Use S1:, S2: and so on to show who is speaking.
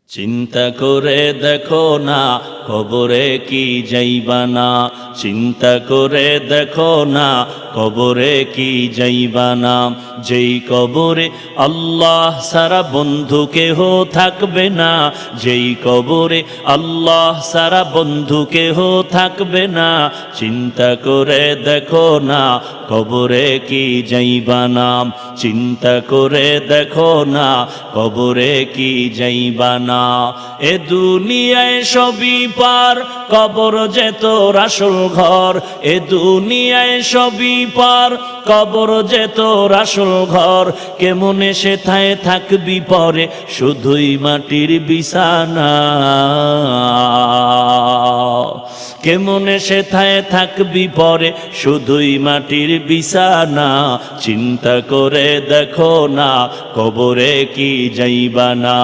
S1: চিন্তা করে দেখো না কবরে কি যাইবা না, চিন্তা করে দেখো না কবরে কি যাইবা না। যেই কবরে আল্লাহ সারা বন্ধু কেহ থাকবে না, যেই কবরে আল্লাহ সারা বন্ধু কেহ থাকবে না। চিন্তা করে দেখো না কবরে কি যাইবা না, চিন্তা করে দেখো না কবরে কি যাইবা না। এ দুনিয়ায় সবই পার, কবর যে তোর আসল ঘর। এ দুনিয়ায় সবই পার, কবর যে তোর আসল ঘর। কেমনে সেথায় থাকবি পরে, শুধুই মাটির বিছানা। কেমনে সেথায় থাকবি পরে, শুধুই মাটির বিছানা। চিন্তা করে দেখো না কবরে কি যাইবা না।